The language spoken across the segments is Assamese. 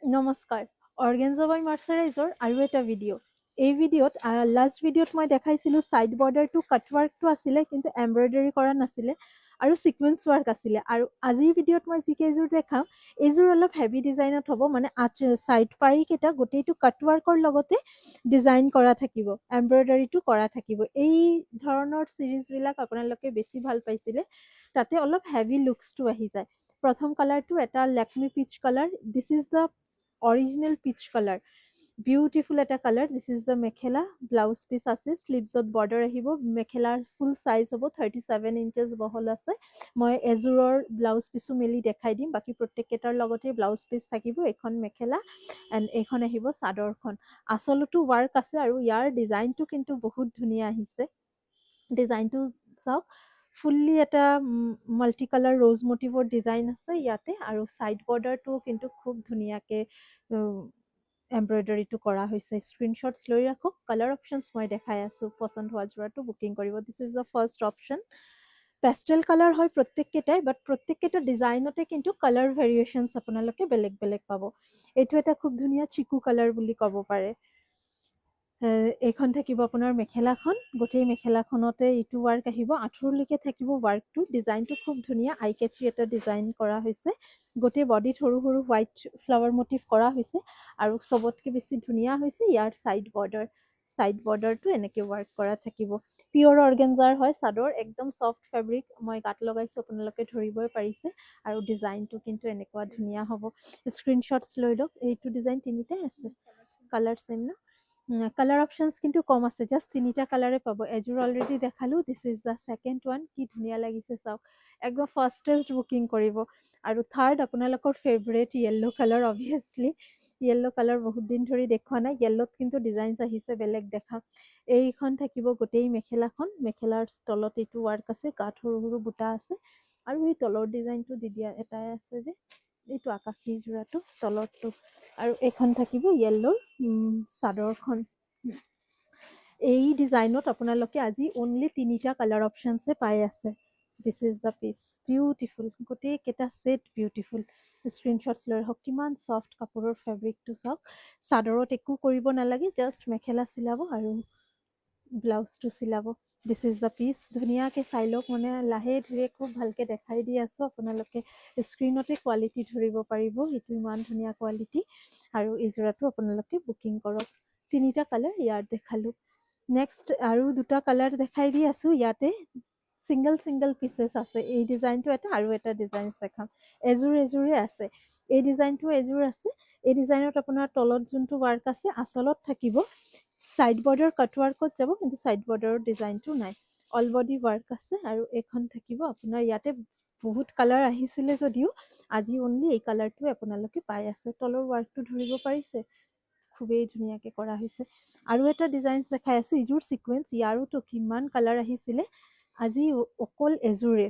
নমস্কাৰ অৰ্গেঞ্জা বাই মাৰ্চাৰাইজৰ আৰু এটা ভিডিঅ' এই ভিডিঅ'ত লাষ্ট ভিডিঅ'ত মই দেখাইছিলোঁ ছাইড বৰ্ডাৰটো কাটৱাৰ্কটো আছিলে কিন্তু এমব্ৰইডাৰী কৰা নাছিলে আৰু ছিকুৱেঞ্চ ৱাৰ্ক আছিলে আৰু আজিৰ ভিডিঅ'ত মই যিকেইযোৰ দেখাম এইযোৰ অলপ হেভি ডিজাইনত হ'ব মানে ছাইড পাৰিকেইটা গোটেইটো কাটৱাৰ্কৰ লগতে ডিজাইন কৰা থাকিব এমব্ৰইডাৰীটো কৰা থাকিব এই ধৰণৰ ছিৰিজবিলাক আপোনালোকে বেছি ভাল পাইছিলে তাতে অলপ হেভি লুকছটো আহি যায় প্ৰথম কালাৰটো এটা লেকমি piece colour this is the original piece colour beautiful এটা colour this is the mekhela blouse piece আছে স্লিভছত বৰ্ডাৰ আহিব মেখেলাৰ ফুল চাইজ হ'ব 37 ইঞ্চেছ বহল আছে মই এযোৰৰ ব্লাউজ পিচো মেলি দেখাই দিম বাকী প্ৰত্যেককেইটাৰ লগতে ব্লাউজ পিচ থাকিব এখন মেখেলা এণ্ড এইখন আহিব চাদৰখন আচলতো ৱাৰ্ক আছে আৰু ইয়াৰ ডিজাইনটো কিন্তু বহুত ধুনীয়া আহিছে ডিজাইনটো চাওক ফুল্লি এটা মাল্টি কালাৰ ৰ'জ মটিভৰ ডিজাইন আছে ইয়াতে আৰু ছাইড বৰ্ডাৰটো কিন্তু খুব ধুনীয়াকৈ এমব্ৰইডাৰীটো কৰা হৈছে স্ক্ৰীনশ্বটছ লৈ ৰাখক কালাৰ অপশ্যনছ মই দেখাই আছোঁ পচন্দ হোৱা যোৰাটো বুকিং কৰিব দিছ is the first option pastel colour হয় প্ৰত্যেককেইটাই বাট প্ৰত্যেককেইটা ডিজাইনতে কিন্তু কালাৰ ভেৰিয়েশ্যনছ আপোনালোকে বেলেগ বেলেগ পাব এইটো এটা খুব ধুনীয়া চিকু কালাৰ বুলি ক'ব পাৰে এইখন থাকিব আপোনাৰ মেখেলাখন গোটেই মেখেলাখনতে ইটো ৱাৰ্ক আহিব আঁঠুৰলৈকে থাকিব ৱাৰ্কটো ডিজাইনটো খুব ধুনীয়া আই কেচি এটা ডিজাইন কৰা হৈছে গোটেই বডিত সৰু সৰু হোৱাইট ফ্লাৱাৰ মটিভ কৰা হৈছে আৰু চবতকৈ বেছি ধুনীয়া হৈছে ইয়াৰ ছাইড বৰ্ডাৰটো এনেকৈ ৱাৰ্ক কৰা থাকিব পিয়ৰ অৰ্গেঞ্জাৰ হয় চাদৰ একদম ছফ্ট ফেব্ৰিক মই গাত লগাইছোঁ আপোনালোকে ধৰিবই পাৰিছে আৰু ডিজাইনটো কিন্তু এনেকুৱা ধুনীয়া হ'ব স্ক্ৰীনশ্বটছ লৈ লওক এইটো ডিজাইন তিনিটাই আছে কালাৰ ছেম ন কালাৰ অপশ্যনছ কিন্তু কম আছে জাষ্ট তিনিটা কালাৰে পাব এযোৰ অলৰেডি দেখালোঁ দিছ ইজ দ্য ছেকেণ্ড ওৱান কি ধুনীয়া লাগিছে চাওক একদম ফাৰ্ষ্টেষ্ট বুকিং কৰিব আৰু থাৰ্ড আপোনালোকৰ ফেভৰেট য়েল্ল' কালাৰ অভিয়াছলি য়েল্ল' কালাৰ বহুত দিন ধৰি দেখুওৱা নাই য়েল্ল'ত কিন্তু ডিজাইনছ আহিছে বেলেগ দেখা এইখন থাকিব গোটেই মেখেলাৰ তলত এইটো ৱাৰ্ক আছে গাত সৰু সৰু বুটা আছে আৰু এই তলৰ ডিজাইনটো দি দিয়া এটাই আছে যে এইটো আকাশী যোৰাটো তলৰটো আৰু এইখন থাকিব য়েল্ল'ৰ চাদৰখন এই ডিজাইনত আপোনালোকে আজি অনলি তিনিটা কালাৰ অপশ্যনছে পাই আছে this is the peach beautiful গোটেইকেইটা ছেট বিউটিফুল স্ক্ৰীনশ্বটছ লৈ আহক কিমান ছফ্ট কাপোৰৰ ফেব্ৰিকটো চাওক চাদৰত একো কৰিব নালাগে জাষ্ট মেখেলা চিলাব আৰু ব্লাউজটো চিলাব দিছ ইজ দ্য পিচ ধুনীয়াকৈ চাই লওক মানে লাহে ধীৰে খুব ভালকৈ দেখাই দি আছোঁ আপোনালোকে স্ক্ৰীণতে কোৱালিটি ধৰিব পাৰিব এইটো ইমান ধুনীয়া কোৱালিটি আৰু এই যোৰাটো আপোনালোকে বুকিং কৰক তিনিটা কালাৰ ইয়াত দেখালোঁ নেক্সট আৰু দুটা কালাৰ দেখাই দি আছোঁ ইয়াতে ছিংগল পিচেছ আছে এই ডিজাইনটো এটা আৰু এটা ডিজাইনছ দেখাম এযোৰে আছে এই ডিজাইনটো এযোৰ আছে এই ডিজাইনত আপোনাৰ তলত যোনটো ৱাৰ্ক আছে আচলত থাকিব ছাইড বৰ্ডাৰ কাটৱাৰ্কত যাব কিন্তু ছাইড বৰ্ডাৰৰ ডিজাইনটো নাই অল বডি ৱাৰ্ক আছে আৰু এইখন থাকিব আপোনাৰ ইয়াতে বহুত কালাৰ আহিছিলে যদিও আজি অনলি এই কালাৰটোৱে আপোনালোকে পাই আছে তলৰ ৱাৰ্কটো ধৰিব পাৰিছে খুবেই ধুনীয়াকৈ কৰা হৈছে আৰু এটা ডিজাইনছ দেখাই আছোঁ ইযোৰ ছিকুৱেঞ্চ ইয়াৰোতো কিমান কালাৰ আহিছিলে আজি অকল এযোৰে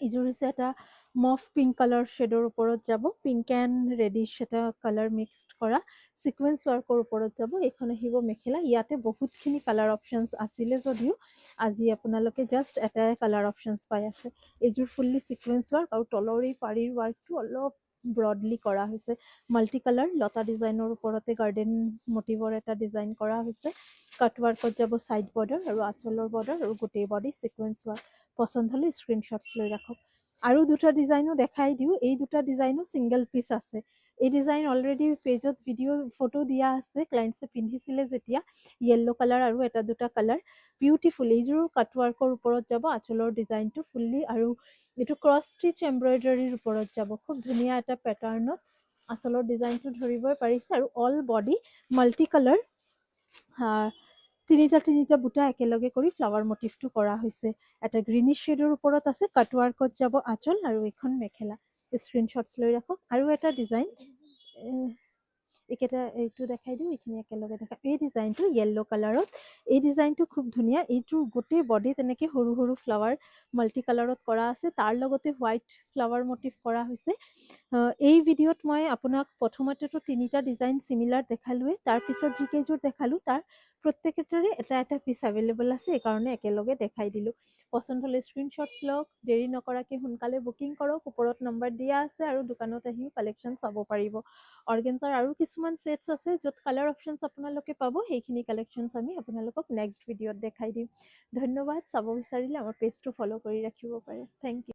ইযোৰ হৈছে এটা মফ পিংক কালাৰ শ্বেডৰ ওপৰত যাব পিংক এণ্ড ৰেডিছ এটা কালাৰ মিক্সড কৰা ছিকুৱেঞ্চ ৱাৰ্কৰ ওপৰত যাব এইখন আহিব মেখেলা ইয়াতে বহুতখিনি কালাৰ অপশ্যনছ আছিলে যদিও আজি আপোনালোকে জাষ্ট এটাই কালাৰ অপশ্যনছ পাই আছে এইযোৰ ফুল্লি ছিকুৱেঞ্চ ৱাৰ্ক আৰু তলৰ এই পাৰিৰ ৱাৰ্কটো অলপ ব্ৰডলি কৰা হৈছে মাল্টি কালাৰ লতা ডিজাইনৰ ওপৰতে গাৰ্ডেন মটিভৰ এটা ডিজাইন কৰা হৈছে কাটৱাৰ্কত যাব ছাইড বৰ্ডাৰ আৰু আঁচলৰ বৰ্ডাৰ আৰু গোটেই বডি ছিকুৱেঞ্চ ৱাৰ্ক পচন্দ হ'লে স্ক্ৰীনশ্বটছ লৈ ৰাখক আৰু দুটা ডিজাইনো দেখাই দিওঁ এই দুটা ডিজাইনো ছিংগল পিচ আছে এই ডিজাইন অলৰেডি পেজত ভিডিঅ' ফটো দিয়া আছে ক্লাইণ্টছে পিন্ধিছিলে যেতিয়া য়েল্ল' কালাৰ আৰু এটা দুটা কালাৰ বিউটিফুল এইযোৰ কাটৱাৰ্কৰ ওপৰত যাব আঁচলৰ ডিজাইনটো ফুল্লি আৰু এইটো ক্ৰছ ষ্টিচ এমব্ৰইডাৰীৰ ওপৰত যাব খুব ধুনীয়া এটা পেটাৰ্ণত আঁচলৰ ডিজাইনটো ধৰিবই পাৰিছে আৰু অল বডি মাল্টি কালাৰ তিনিটা বুটা একেলগে কৰি ফ্লাৱাৰ মটিভটো কৰা হৈছে এটা গ্ৰীনিছ শ্বেডৰ ওপৰত আছে কাটৱাৰ্কত যাব আঁচল আৰু এইখন মেখেলা স্ক্ৰীনশ্বটছ লৈ ৰাখক আৰু এটা ডিজাইন এইকেইটা এইটো দেখাই দিওঁ, এইখিনি একেলগে দেখাম। এই ডিজাইনটো য়েল্লো কালাৰত, এই ডিজাইনটো খুব ধুনীয়া। এইটোৰ গোটেই বডি তেনেকৈ সৰু সৰু ফ্লাৱাৰ মাল্টি কালাৰত কৰা আছে, তাৰ লগতে হোৱাইট ফ্লাৱাৰ মটিভ কৰা হৈছে। এই ভিডিঅ'ত মই আপোনাক প্ৰথমতেতো 3টা ডিজাইন চিমিলাৰ দেখালোৱেই, তাৰপিছত যিকেইযোৰ দেখালোঁ তাৰ প্ৰত্যেকটাৰে এটা এটা পিচ এভেইলেবল আছে, এইকাৰণে একেলগে দেখাই দিলোঁ। পচন্দ হ'লে স্ক্ৰীনশ্বটছ লওক, দেৰি নকৰাকৈ সোনকালে বুকিং কৰক। ওপৰত নম্বৰ দিয়া আছে আৰু দোকানত আহিও কালেকশ্যন চাব পাৰিব। অৰ্গেঞ্জাৰ আৰু কিছুমান ছেটছ আছে য'ত কালাৰ অপশ্যনছ আপোনালোকে পাব, সেইখিনি কালেকশ্যনছ আমি আপোনালোকক নেক্সট ভিডিঅ'ত দেখাই দিম। ধন্যবাদ। চাব বিচাৰিলে আমাৰ পেজটো ফ'ল' কৰি ৰাখিব পাৰে। Thank U.